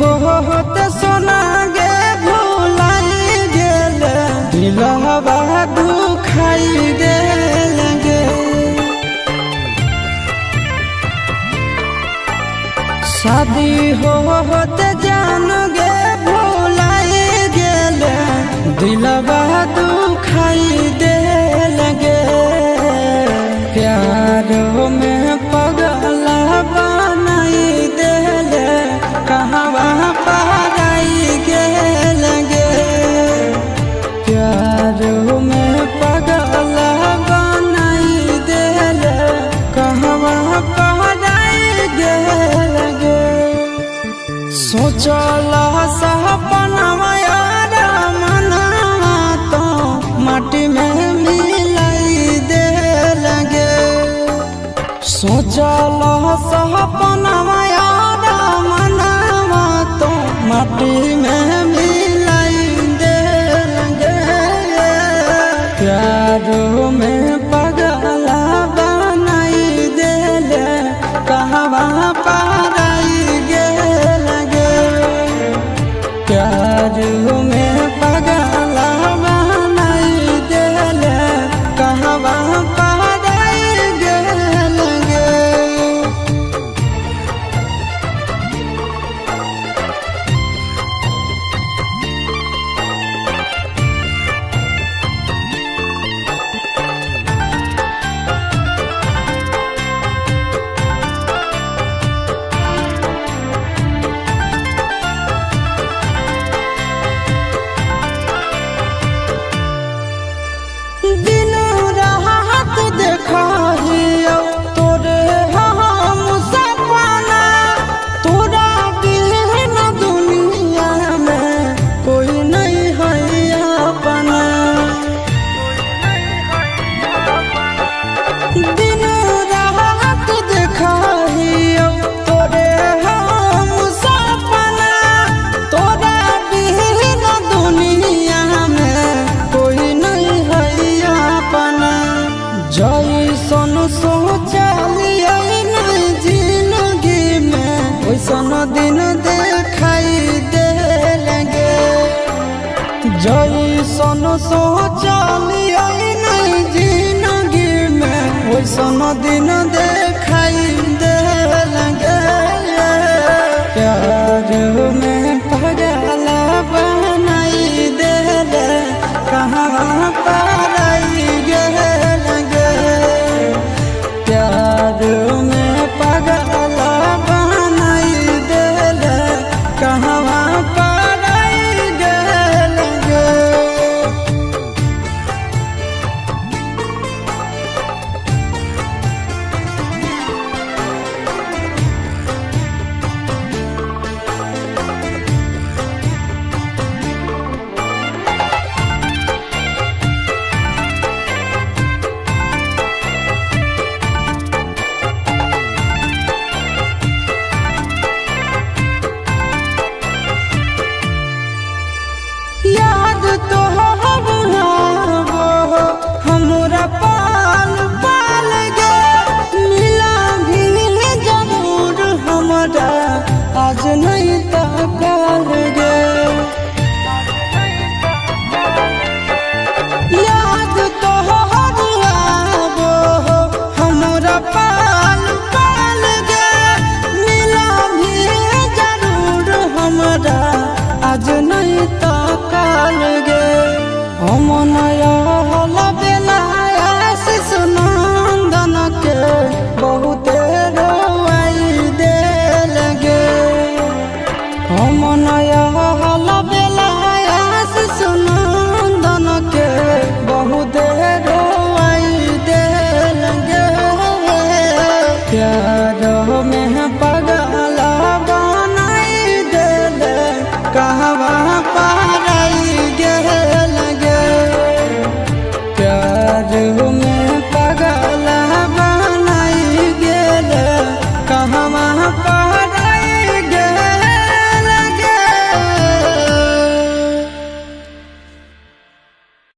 होते सोना गे भुलाई गेल दिलवा दुखाई गेल गे। शादी होते जान गे भुलाई गेल दिलवा दुखाई देल गे। प्यारो में पगला बनाई देल कहवा पाराई गेल गे। प्यारो में पगला बनाई देल कहवा पाराई गेल गे। सोचला सपनवा यार मनवा तो माटी में मिलाई देल गे। सोचला सपनवा यार मनवा तो माटी में मिलाई देल गे। प्यारो में पगला बनाई देल कहवा पाराई गेल गे। प्यारो में पगला बनाई देल कहवा पाराई गेल गे। दिन रात देखाहियो तोरे हम सपना। तोरा बिन दुनिया में कोई नहीं है अपना। दिन रात देखाहियो तोरे हम सपना। तोरा बिन दुनिया में कोई नहीं है अपना। जैसन सोचलिए नहीं जिंदगी में वैसन दिन देखाई देल गे। जैसन सोचलिए नहीं जिंदगी में वैसन दिन देखाई देल गे। प्यार में पगला बनाई देल कहवा पाराई गेल गे। प्यार में पगला बनाई देल कहवा पाराई गेल गे। याद तो हमरा पाल पाल गे। मिला भी जरूर हमरा आज नहीं तकाल गे। याद तो हमरा पाल पाल गे। मिला भी जरूर हमरा आज नहीं तकाल गे। हम नया बेला आशीष नंदन के बहुते रोवाई देल गे। हम नया बेला आशीष नंदन के बहुते रोवाई देल गे। प्यार में पगला बनाई देल कहवा पाराई गेल गे। प्यार